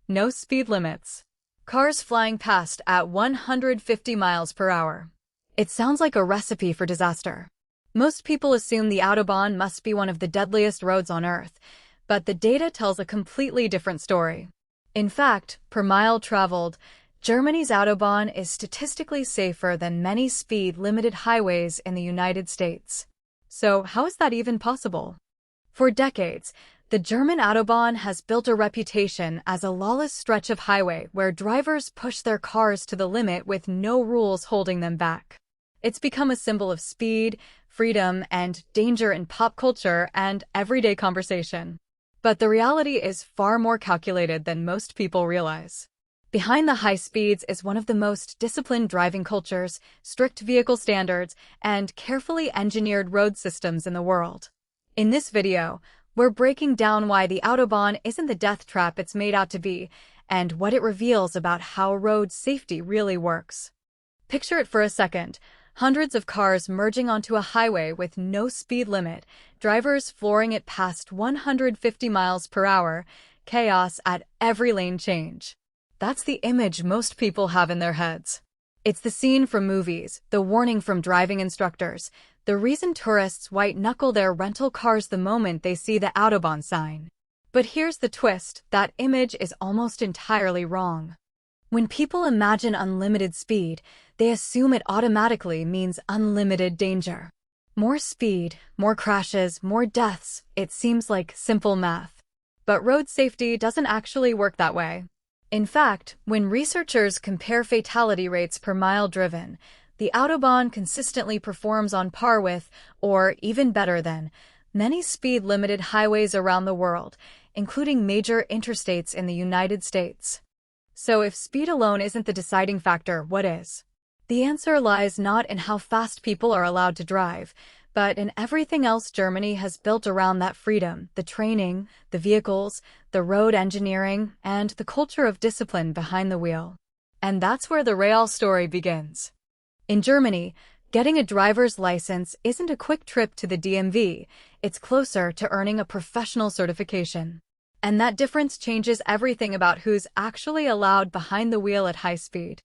no speed limits. Cars flying past at 150 miles per hour. It sounds like a recipe for disaster. Most people assume the Autobahn must be one of the deadliest roads on Earth, but the data tells a completely different story. In fact, per mile traveled, Germany's Autobahn is statistically safer than many speed-limited highways in the United States. So how is that even possible? For decades, the German Autobahn has built a reputation as a lawless stretch of highway where drivers push their cars to the limit with no rules holding them back. It's become a symbol of speed, freedom, and danger in pop culture and everyday conversation. But the reality is far more calculated than most people realize. Behind the high speeds is one of the most disciplined driving cultures, strict vehicle standards, and carefully engineered road systems in the world. In this video, we're breaking down why the Autobahn isn't the death trap it's made out to be, and what it reveals about how road safety really works. Picture it for a second. Hundreds of cars merging onto a highway with no speed limit, drivers flooring it past 150 miles per hour, chaos at every lane change. That's the image most people have in their heads. It's the scene from movies, the warning from driving instructors, the reason tourists white-knuckle their rental cars the moment they see the Autobahn sign. But here's the twist, that image is almost entirely wrong. When people imagine unlimited speed, they assume it automatically means unlimited danger. More speed, more crashes, more deaths, it seems like simple math. But road safety doesn't actually work that way. In fact, when researchers compare fatality rates per mile driven, the Autobahn consistently performs on par with, or even better than, many speed-limited highways around the world, including major interstates in the United States. So if speed alone isn't the deciding factor, what is? The answer lies not in how fast people are allowed to drive, but in everything else Germany has built around that freedom: the training, the vehicles, the road engineering, and the culture of discipline behind the wheel. And that's where the real story begins. In Germany, getting a driver's license isn't a quick trip to the DMV, it's closer to earning a professional certification. And that difference changes everything about who's actually allowed behind the wheel at high speed.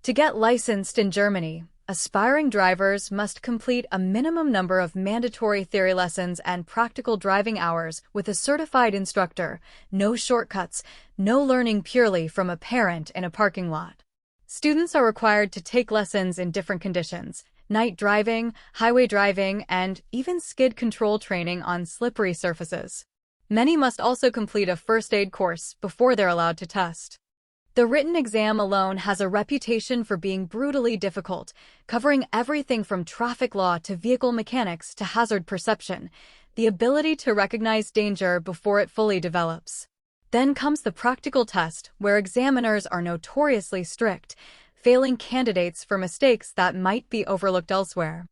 To get licensed in Germany, aspiring drivers must complete a minimum number of mandatory theory lessons and practical driving hours with a certified instructor, no shortcuts, no learning purely from a parent in a parking lot. Students are required to take lessons in different conditions: night driving, highway driving, and even skid control training on slippery surfaces. Many must also complete a first aid course before they're allowed to test. The written exam alone has a reputation for being brutally difficult, covering everything from traffic law to vehicle mechanics to hazard perception, the ability to recognize danger before it fully develops. Then comes the practical test, where examiners are notoriously strict, failing candidates for mistakes that might be overlooked elsewhere.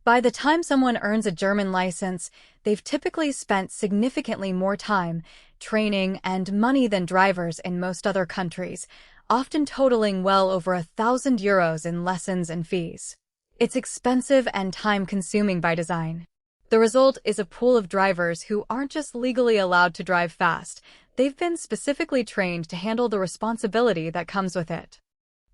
By the time someone earns a German license, they've typically spent significantly more time, training, and money than drivers in most other countries, often totaling well over €1,000 in lessons and fees. It's expensive and time-consuming by design. The result is a pool of drivers who aren't just legally allowed to drive fast, they've been specifically trained to handle the responsibility that comes with it.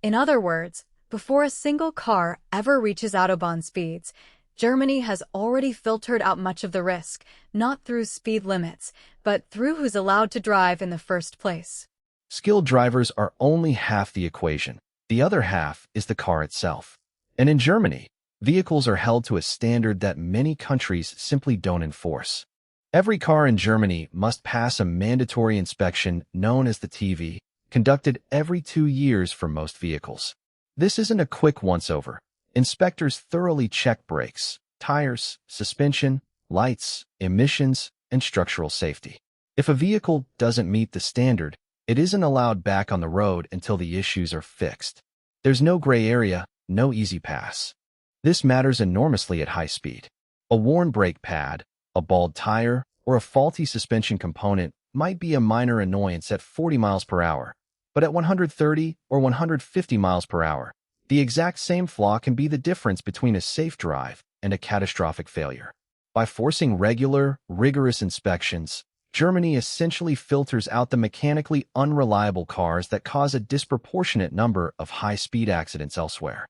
In other words, before a single car ever reaches Autobahn speeds, Germany has already filtered out much of the risk, not through speed limits, but through who's allowed to drive in the first place. Skilled drivers are only half the equation. The other half is the car itself. And in Germany, vehicles are held to a standard that many countries simply don't enforce. Every car in Germany must pass a mandatory inspection known as the TV, conducted every 2 years for most vehicles. This isn't a quick once-over. Inspectors thoroughly check brakes, tires, suspension, lights, emissions, and structural safety. If a vehicle doesn't meet the standard, it isn't allowed back on the road until the issues are fixed. There's no gray area, no easy pass. This matters enormously at high speed. A worn brake pad, a bald tire, or a faulty suspension component might be a minor annoyance at 40 miles per hour, but at 130 or 150 miles per hour, the exact same flaw can be the difference between a safe drive and a catastrophic failure. By forcing regular, rigorous inspections, Germany essentially filters out the mechanically unreliable cars that cause a disproportionate number of high-speed accidents elsewhere.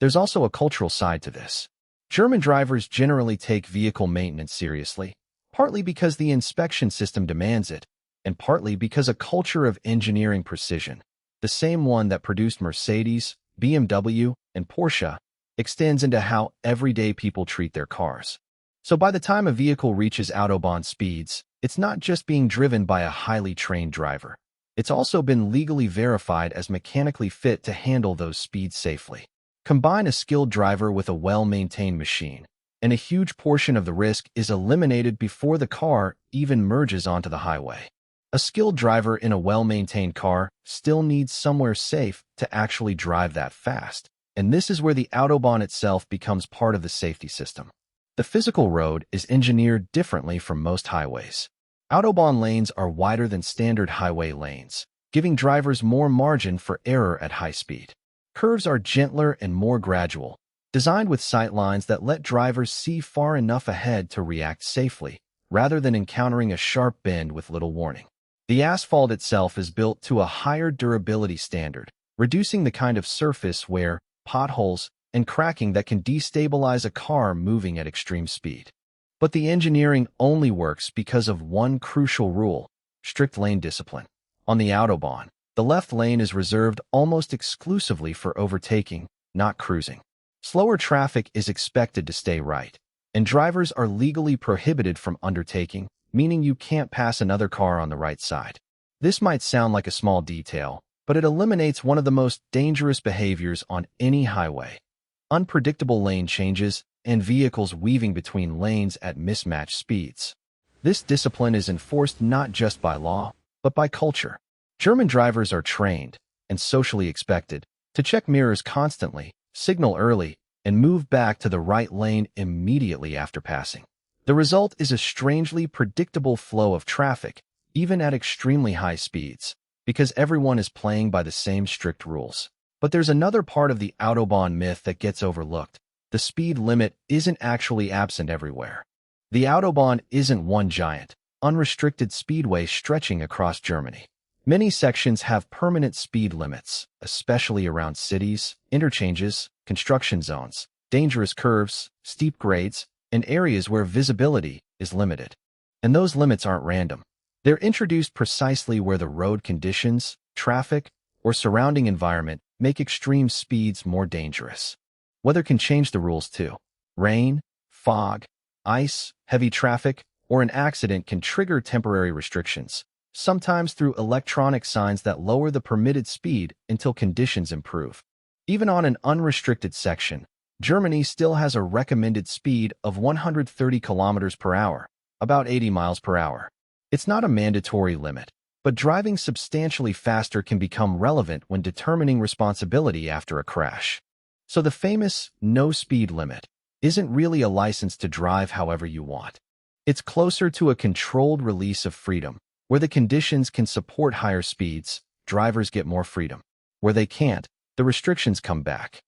There's also a cultural side to this. German drivers generally take vehicle maintenance seriously, partly because the inspection system demands it, and partly because a culture of engineering precision, the same one that produced Mercedes, BMW, and Porsche, extends into how everyday people treat their cars. So by the time a vehicle reaches Autobahn speeds, it's not just being driven by a highly trained driver. It's also been legally verified as mechanically fit to handle those speeds safely. Combine a skilled driver with a well-maintained machine, and a huge portion of the risk is eliminated before the car even merges onto the highway. A skilled driver in a well-maintained car still needs somewhere safe to actually drive that fast, and this is where the Autobahn itself becomes part of the safety system. The physical road is engineered differently from most highways. Autobahn lanes are wider than standard highway lanes, giving drivers more margin for error at high speed. Curves are gentler and more gradual, designed with sight lines that let drivers see far enough ahead to react safely, rather than encountering a sharp bend with little warning. The asphalt itself is built to a higher durability standard, reducing the kind of surface wear, potholes, and cracking that can destabilize a car moving at extreme speed. But the engineering only works because of one crucial rule: strict lane discipline. On the Autobahn, the left lane is reserved almost exclusively for overtaking, not cruising. Slower traffic is expected to stay right, and drivers are legally prohibited from undertaking, meaning you can't pass another car on the right side. This might sound like a small detail, but it eliminates one of the most dangerous behaviors on any highway: unpredictable lane changes and vehicles weaving between lanes at mismatched speeds. This discipline is enforced not just by law, but by culture. German drivers are trained, and socially expected, to check mirrors constantly, signal early, and move back to the right lane immediately after passing. The result is a strangely predictable flow of traffic, even at extremely high speeds, because everyone is playing by the same strict rules. But there's another part of the Autobahn myth that gets overlooked. The speed limit isn't actually absent everywhere. The Autobahn isn't one giant, unrestricted speedway stretching across Germany. Many sections have permanent speed limits, especially around cities, interchanges, construction zones, dangerous curves, steep grades, and areas where visibility is limited. And those limits aren't random. They're introduced precisely where the road conditions, traffic, or surrounding environment make extreme speeds more dangerous. Weather can change the rules too. Rain, fog, ice, heavy traffic, or an accident can trigger temporary restrictions, sometimes through electronic signs that lower the permitted speed until conditions improve. Even on an unrestricted section, Germany still has a recommended speed of 130 kilometers per hour, about 80 miles per hour. It's not a mandatory limit, but driving substantially faster can become relevant when determining responsibility after a crash. So the famous no speed limit isn't really a license to drive however you want. It's closer to a controlled release of freedom. Where the conditions can support higher speeds, drivers get more freedom. Where they can't, the restrictions come back.